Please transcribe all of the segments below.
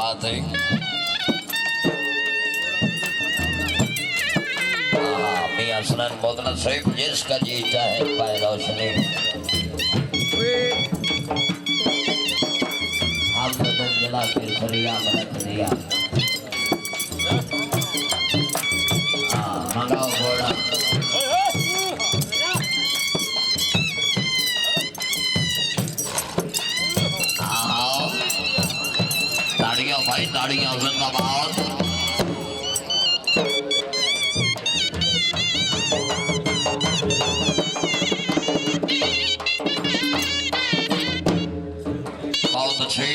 बात है। मियां सनन मोदना साहिब जिसका जी चाहे पाए रोशनी हम तो जला के सरिया बना दिया। मंगाओ घोड़ा ताड़ियां भाई ताड़ियां जिंदाबाद। बहुत अच्छे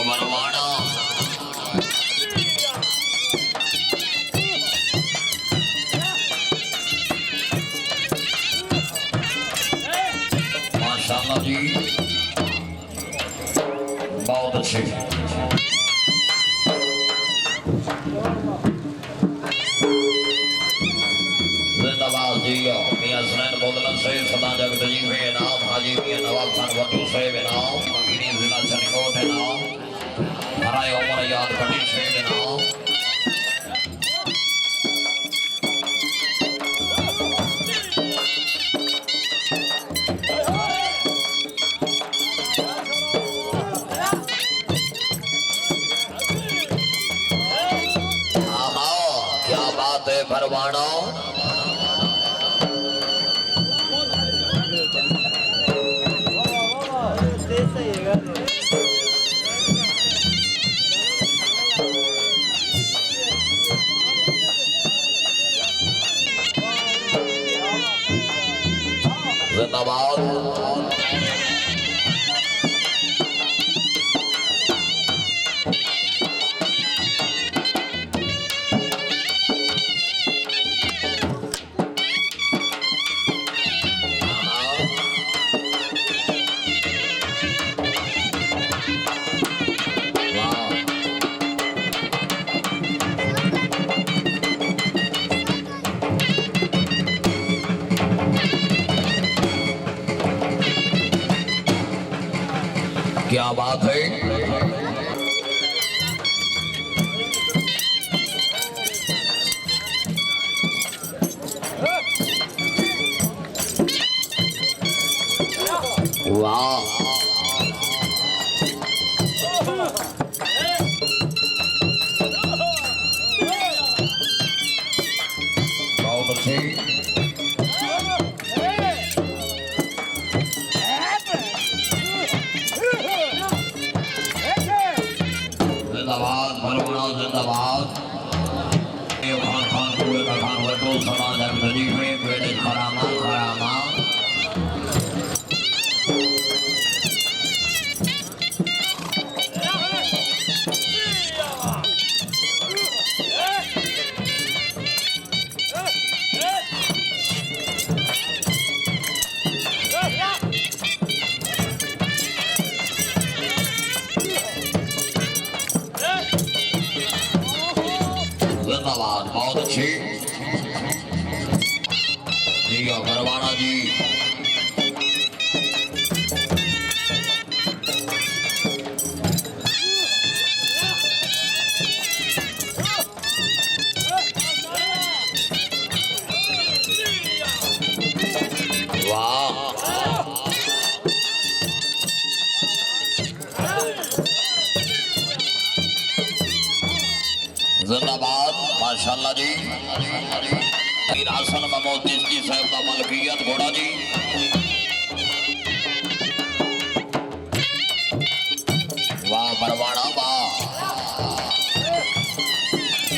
बरवाना माशाल्लाह जी बहुत अच्छे। जिंदाबाद जी मियां सनैन बोदला से सदा जगत जी में नाम हाजी मियां नवाब खान वटू से नाम मकीनी जिला चनकोट है नाम हराए उमर याद बड़ी से नाम क्या बात है भरवाना। जिंदाबाद क्या बात है। वाह बहुत अच्छी जिंदाबाद भरवाना जिंदाबाद। खान खान पूरे का खान वटो समाज नदी में बेटे खरामा खरामा जिंदाबाद बहुत अच्छी जी भरवाना जी। वाह जिंदाबाद माशाल्लाह जी। आसन महमूद चिश्ती साहब का मलकियत घोड़ा जी। वाह बरवाना वाह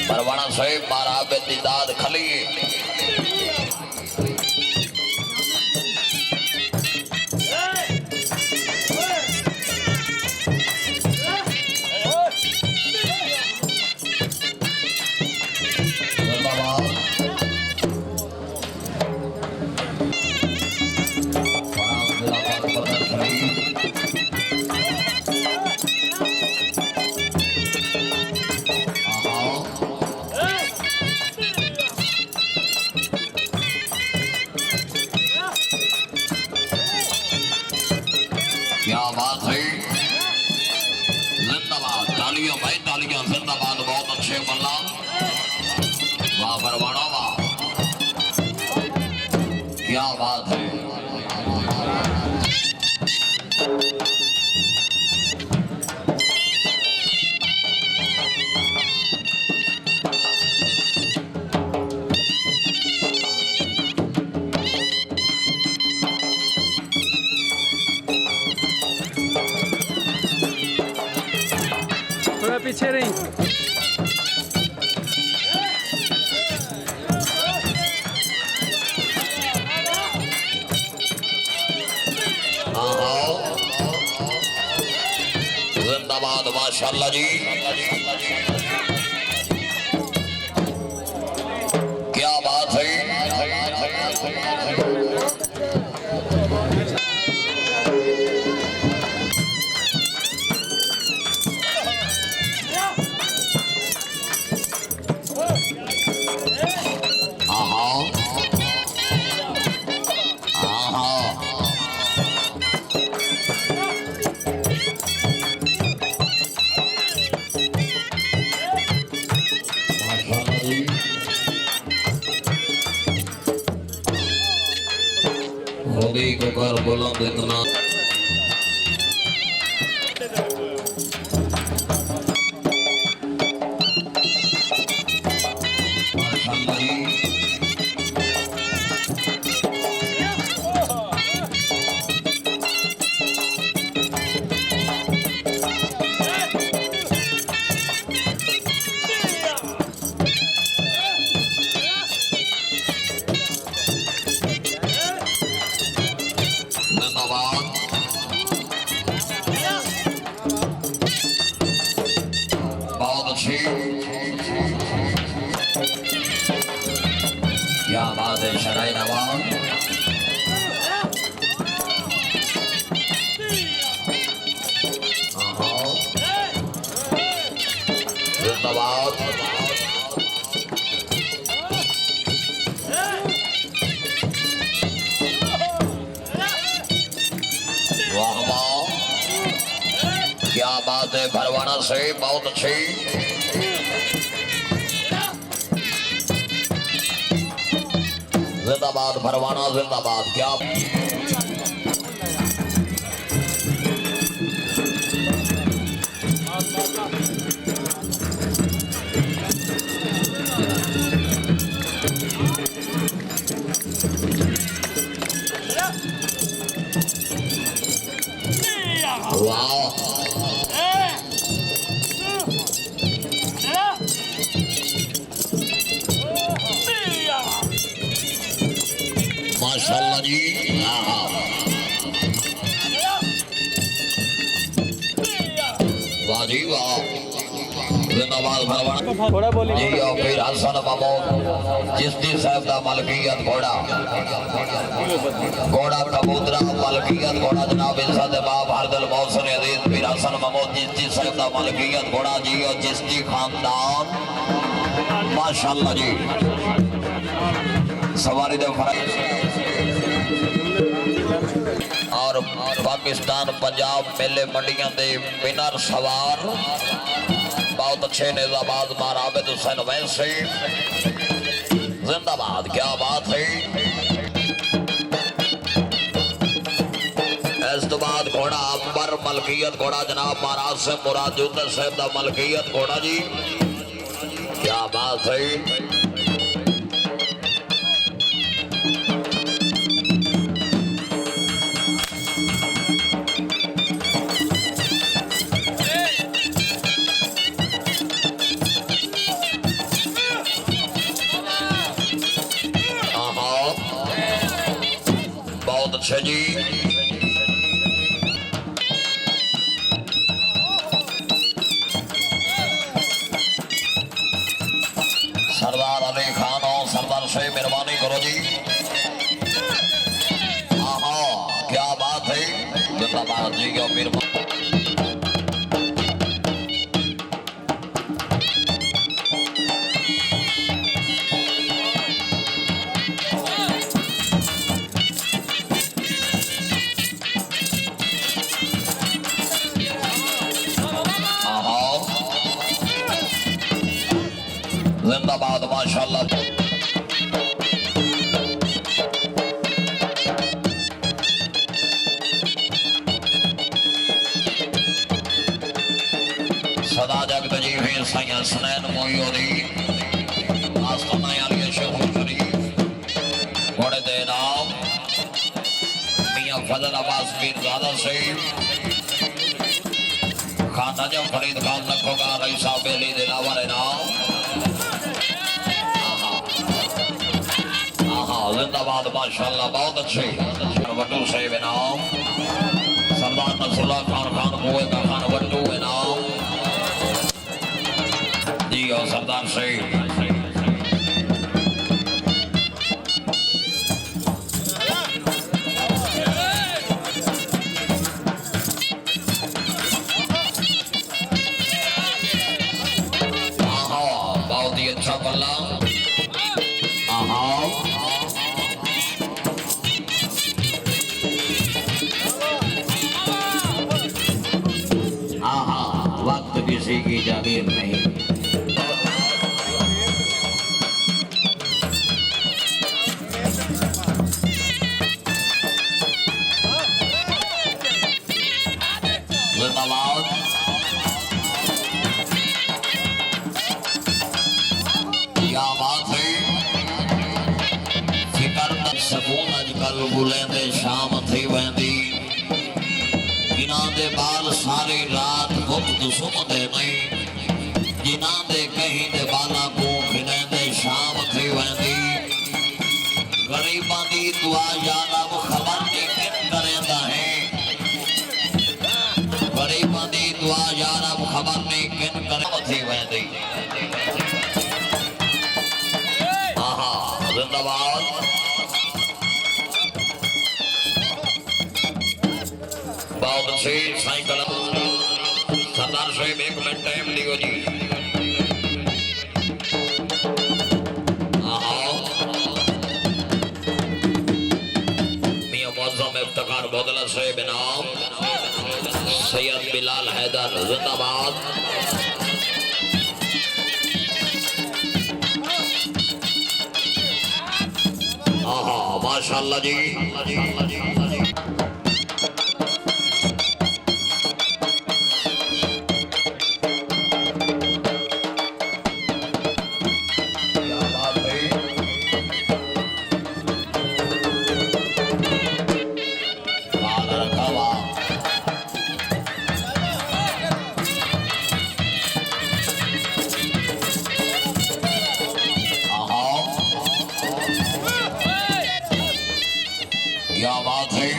बरवाना साहब मारा बेदाद खली मल्ला वाह परवाना वाह क्या बात है थोड़ा पीछे रही जिंदाबाद माशाअल्लाह जी क्या बात है मोदी को कर बुलंद इतना क्या बात है शराय नवाब जिंदाबाद वाह वाह क्या बात है भरवाना से बहुत अच्छी जिंदाबाद भरवाना जिंदाबाद क्या वाह माशाअल्लाह जी वाह जी वाह जिंदाबाद भरवाना थोड़ा बोली जी और फिर हसन महमूद चिश्ती साहब का मलकियत घोड़ा घोड़ा कबूतरा मलकियत घोड़ा जनाब इज्जत बाब हरदल मौसम अजीज फिर हसन महमूद चिश्ती साहब का मलकियत घोड़ा जी और चिश्ती खानदान माशाअल्लाह जी सवारी दे और पाकिस्तान पंजाब मेले मंडियां दे विनर सवार बहुत अच्छे निजाबाद माराबिद हुसैन वैसे जिंदाबाद क्या बात है इस तो बाद घोड़ा अंबर मलकियत घोड़ा जनाब महाराज से मुराद जुद्दर साहब दा मलकियत घोड़ा जी क्या बात है बहुत अच्छा जी सरदार अली खान और सरदार से मेहरबानी करो जी क्या बात है जिंदाबाद जी का मेहरबानी जिंदाबाद माशाल्लाह। सदा जगत जी फिर साइया सनैन मोयोदी आस्ताना यारी शेखुल शरीफ घोड़े दे नाम मियां फजल अब्बास पीरजादा से खाना जब फरीद खान लखोगा रईसा बेली दिलावर नाम जिंदाबाद माशाल्लाह बहुत अच्छे वड्डू से नाम सरदार नसरुल्लाह खान खान कुएं का खान वड्डू नाम जी और सरदार से बहुत ही अच्छा बल्ला वक्त किसी की जागीर नहीं। जिंदाबाद क्या बात है फिकर सकून अजकल बुलेंदे शाम थी वेंदी जिन्हां दे बाल सारी रात गुप्त सुमदे नहीं जिन्हां दे कहीं दे बाला को खिलेंदे शाम थी वेंदी गरीबां दी दुआ या रब खबर नहीं किन करेंदा है गरीबां दी दुआ या रब खबर नहीं किन करे थी वेंदी। आहा जिंदाबाद बहुत अच्छी साइकिल सरदार साहब एक मिनट टाइम लियो जी। मियां मौजम इफ्तिखार बोदला साहब नाम सैयद बिलाल हैदर जिंदाबाद। माशाल्लाह जी क्या बात है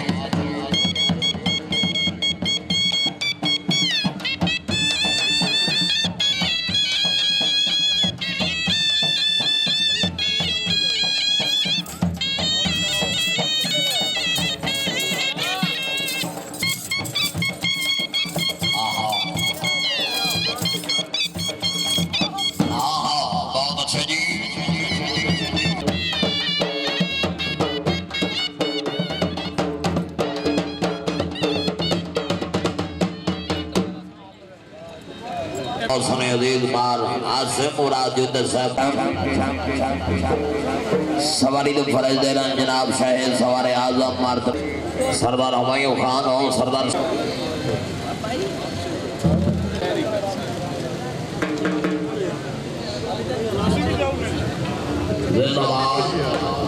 बहुत अच्छे जी। अजीज मार आसिम मुराद सवारी तो फर्ज दे रहे जनाब शाह सवारे आजम मार्त सरदार हुमायूं खान और सरदार जिंदाबाद।